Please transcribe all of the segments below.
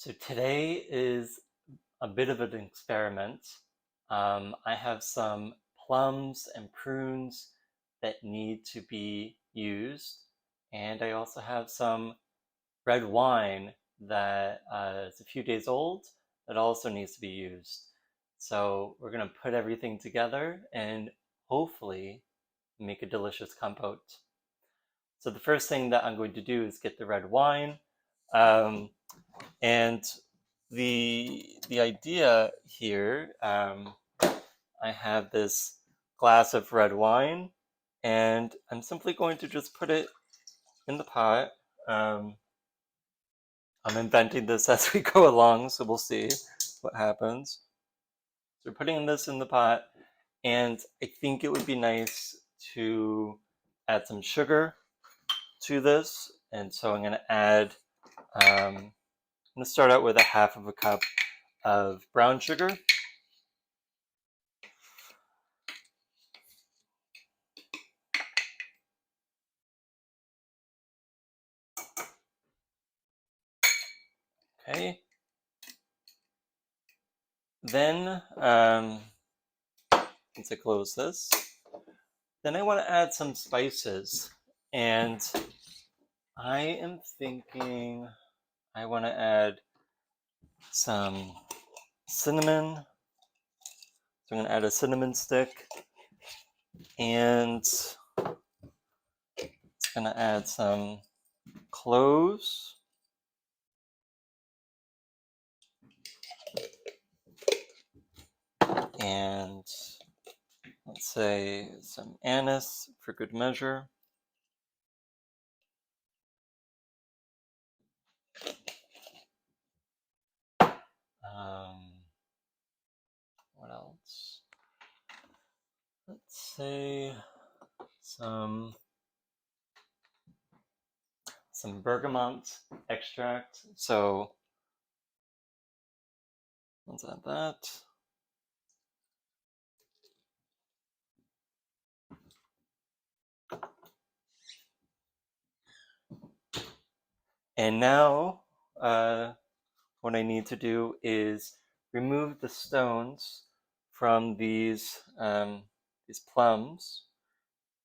So today is a bit of an experiment. I have some plums and prunes that need to be used, and I also have some red wine that is a few days old that also needs to be used. So we're going to put everything together and hopefully make a delicious compote. So the first thing that I'm going to do is get the red wine. Um, and the idea here, I have this glass of red wine, and I'm simply going to just put it in the pot. Um, I'm inventing this as we go along, so we'll see what happens. So we're putting this in the pot, and I think it would be nice to add some sugar to this, and so I'm going to add. I'm going to start out with a half of a cup of brown sugar. Okay. Then, once I close this, then I want to add some spices. And I am thinking I want to add some cinnamon. So I'm going to add a cinnamon stick. And it's going to add some cloves. And let's say some anise for good measure. Um, what else? Let's say some bergamot extract. So let's add that. And now what I need to do is remove the stones from these plums.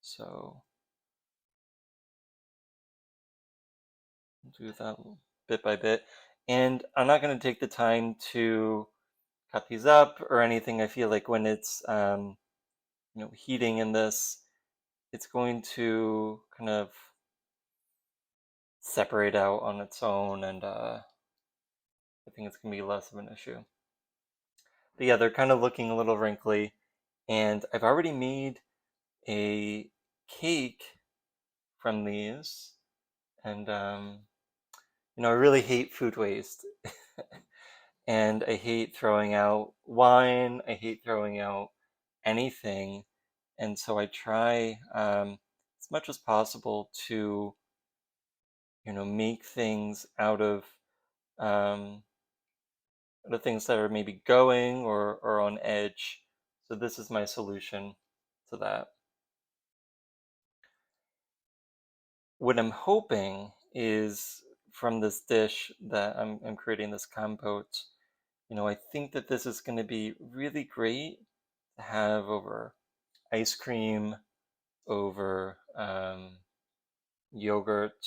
So do that bit by bit. And I'm not going to take the time to cut these up or anything. I feel like when it's heating in this, it's going to kind of separate out on its own, and I think it's going to be less of an issue. But yeah, they're kind of looking a little wrinkly, and I've already made a cake from these, and I really hate food waste, and I hate throwing out wine. I hate throwing out anything, and so I try as much as possible to make things um, out of things that are maybe going or on edge. So this is my solution to that. What I'm hoping is from this dish that I'm creating, this compote, I think that this is going to be really great to have over ice cream, over yogurt.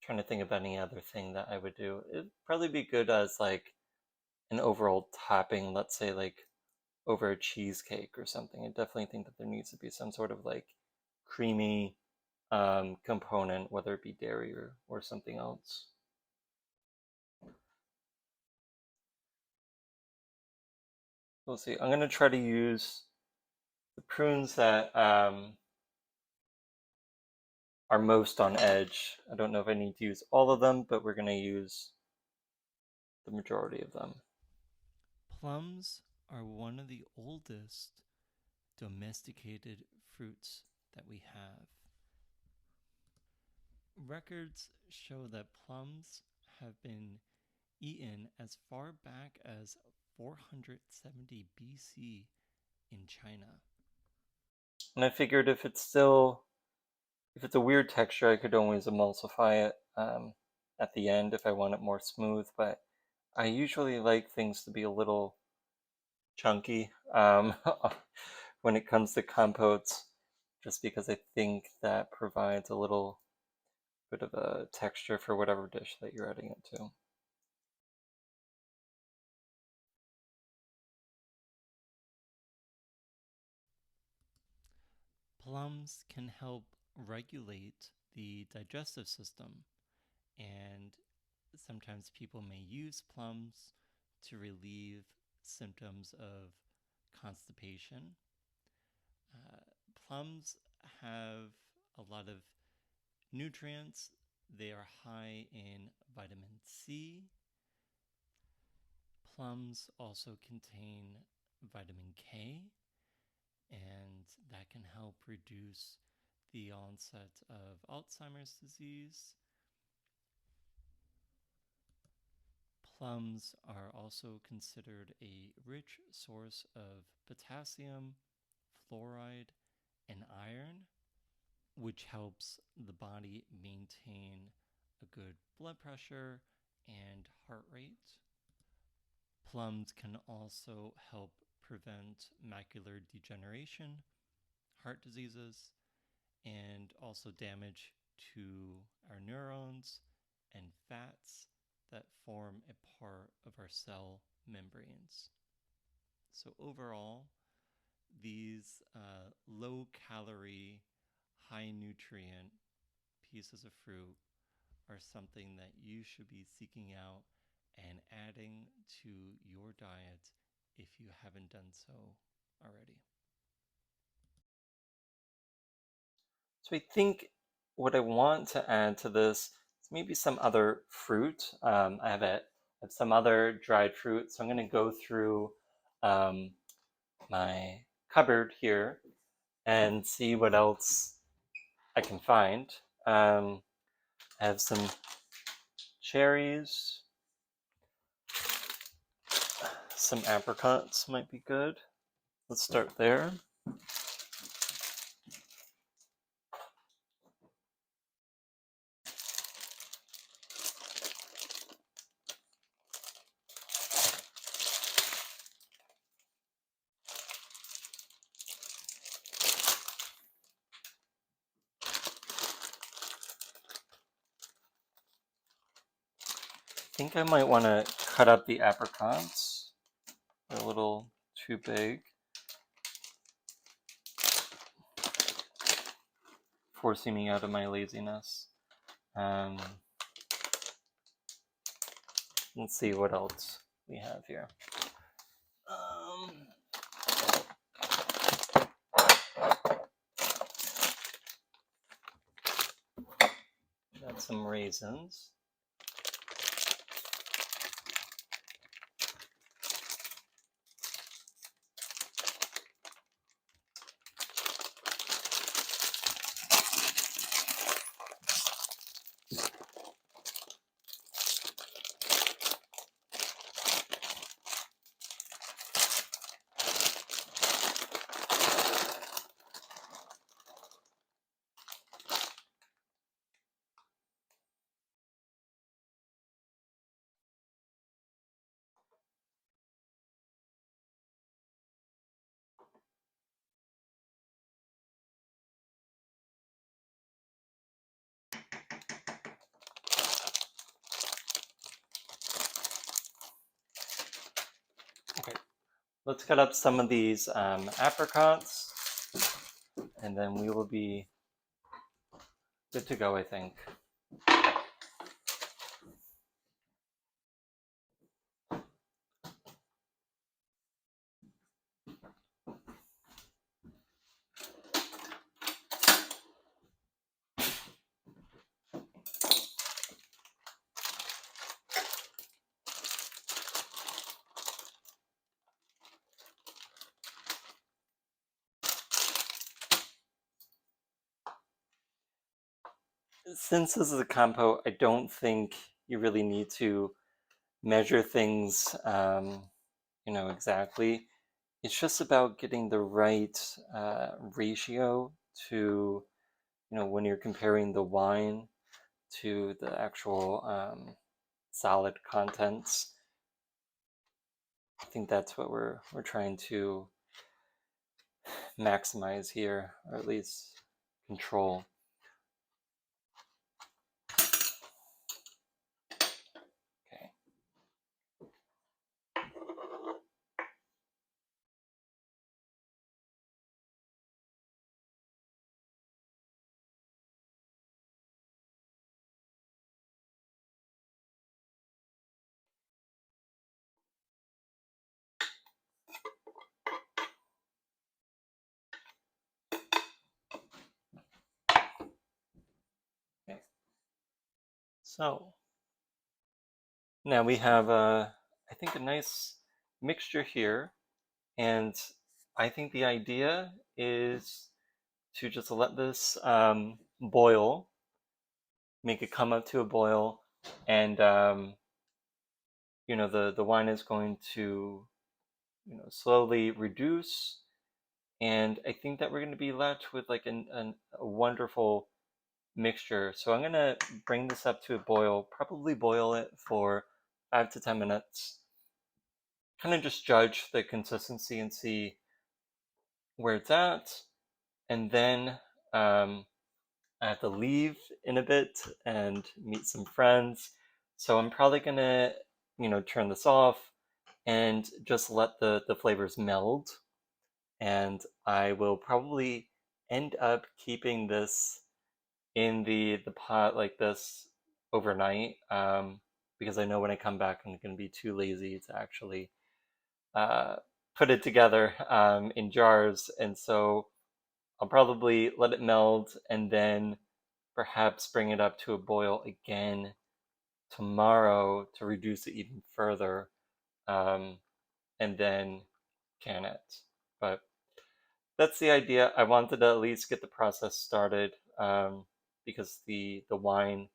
Trying to think of any other thing that I would do. It'd probably be good as like an overall topping, let's say like over a cheesecake or something. I definitely think that there needs to be some sort of like creamy component, whether it be dairy or something else. We'll see. I'm going to try to use the prunes that are most on edge. I don't know if I need to use all of them, but we're going to use the majority of them. Plums are one of the oldest domesticated fruits that we have. Records show that plums have been eaten as far back as 470 BC in China. And I figured if it's still If it's a weird texture, I could always emulsify it at the end if I want it more smooth, but I usually like things to be a little chunky when it comes to compotes, just because I think that provides a little bit of a texture for whatever dish that you're adding it to. Plums can help regulate the digestive system, and sometimes people may use plums to relieve symptoms of constipation. Uh, Plums have a lot of nutrients. They are high in vitamin C. Plums also contain vitamin K, and that can help reduce the onset of Alzheimer's disease. Plums are also considered a rich source of potassium, fluoride, and iron, which helps the body maintain a good blood pressure and heart rate. Plums can also help prevent macular degeneration, heart diseases, and also damage to our neurons and fats that form a part of our cell membranes. So, overall, these low calorie, high nutrient pieces of fruit are something that you should be seeking out and adding to your diet if you haven't done so already. So I think what I want to add to this is maybe some other fruit. I have some other dried fruit, so I'm going to go through um, my cupboard here and see what else I can find. I have some cherries, some apricots might be good. Let's start there. I think I might want to cut up the apricots. They're a little too big, forcing me out of my laziness. Um, let's see what else we have here. Got some raisins. Okay, let's cut up some of these apricots, and then we will be good to go, I think. Since this is a compote, I don't think you really need to measure things, exactly. It's just about getting the right ratio to, when you're comparing the wine to the actual salad contents. I think that's what we're trying to maximize here, or at least control. Okay. Okay. So now we have I think a nice mixture here, and I think the idea is to just let this boil, make it come up to a boil, and the wine is going to slowly reduce, and I think that we're going to be left with like a wonderful mixture. So I'm going to bring this up to a boil, probably boil it for 5 to 10 minutes, kind of just judge the consistency and see where it's at, and then I have to leave in a bit and meet some friends. So I'm probably gonna, turn this off and just let the flavors meld. And I will probably end up keeping this in the pot like this overnight, because I know when I come back I'm gonna be too lazy to actually uh, put it together in jars. And so I'll probably let it meld and then perhaps bring it up to a boil again tomorrow to reduce it even further, um, and then can it. But that's the idea. I wanted to at least get the process started, because the wine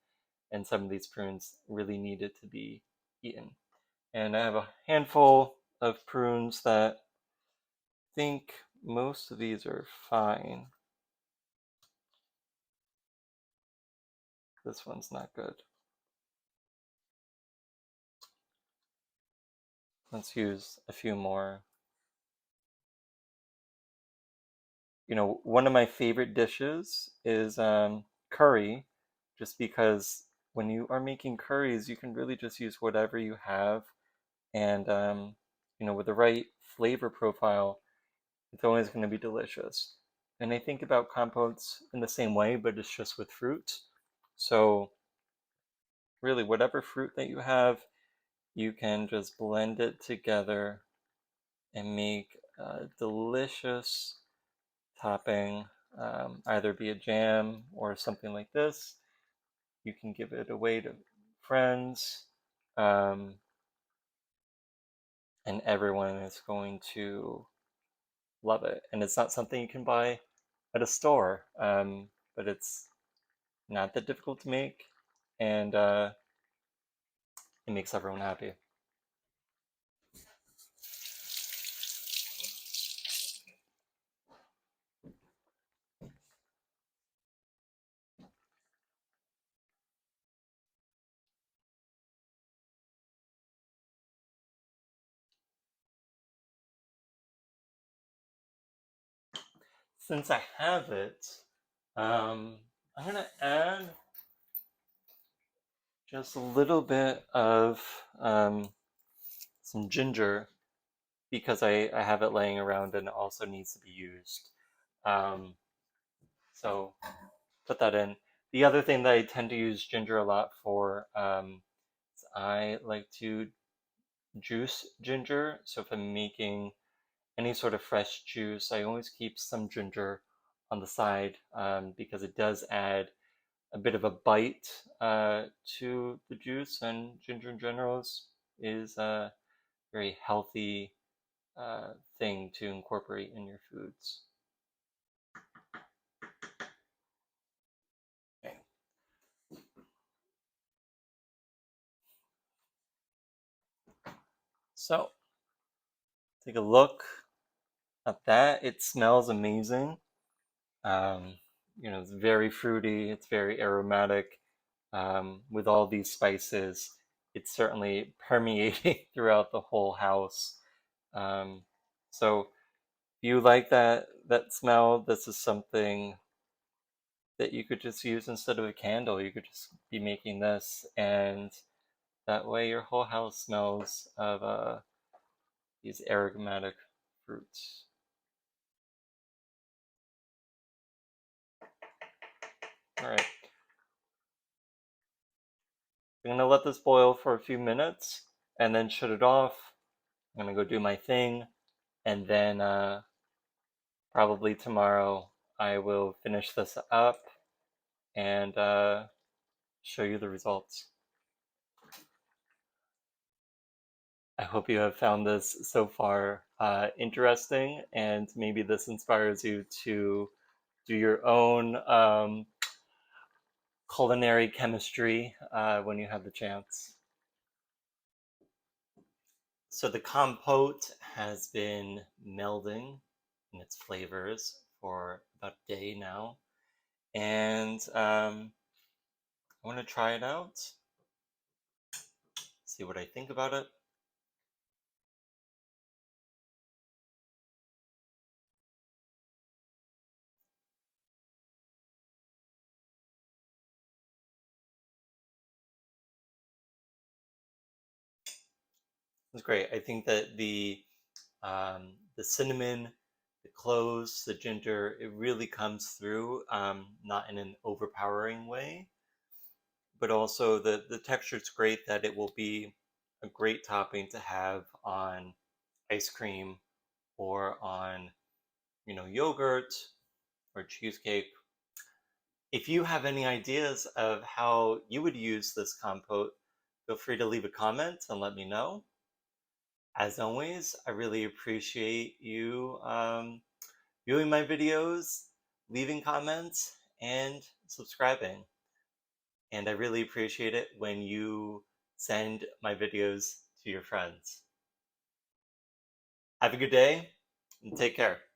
and some of these prunes really needed to be eaten. And I have a handful of prunes that I think most of these are fine. This one's not good. Let's use a few more. One of my favorite dishes is curry, just because when you are making curries, you can really just use whatever you have. And, with the right flavor profile, it's always going to be delicious. And I think about compotes in the same way, but it's just with fruit. So, really, whatever fruit that you have, you can just blend it together and make a delicious topping, either be a jam or something like this. You can give it away to friends, um, and everyone is going to love it. And it's not something you can buy at a store, but it's not that difficult to make, and it makes everyone happy. Since I have it, I'm gonna add just a little bit of some ginger, because I have it laying around and it also needs to be used. Um, so put that in. The other thing that I tend to use ginger a lot for, is I like to juice ginger. So if I'm making any sort of fresh juice, I always keep some ginger on the side, because it does add a bit of a bite to the juice, and ginger in general is a very healthy thing to incorporate in your foods. Okay. So take a look at that. It smells amazing. Um, It's very fruity, it's very aromatic. With all these spices, it's certainly permeating throughout the whole house. Um, so if you like that smell, this is something that you could just use instead of a candle. You could just be making this, and that way your whole house smells of these aromatic fruits. All right, I'm gonna let this boil for a few minutes and then shut it off. I'm gonna go do my thing, and then probably tomorrow I will finish this up and show you the results. I hope you have found this so far interesting, and maybe this inspires you to do your own culinary chemistry when you have the chance. So the compote has been melding in its flavors for about a day now, and I want to try it out, see what I think about it. It's great. I think that the cinnamon, the cloves, the ginger, it really comes through, not in an overpowering way, but also the texture is great. That it will be a great topping to have on ice cream or on yogurt or cheesecake. If you have any ideas of how you would use this compote, feel free to leave a comment and let me know. As always, I really appreciate you viewing my videos, leaving comments, and subscribing. And I really appreciate it when you send my videos to your friends. Have a good day and take care.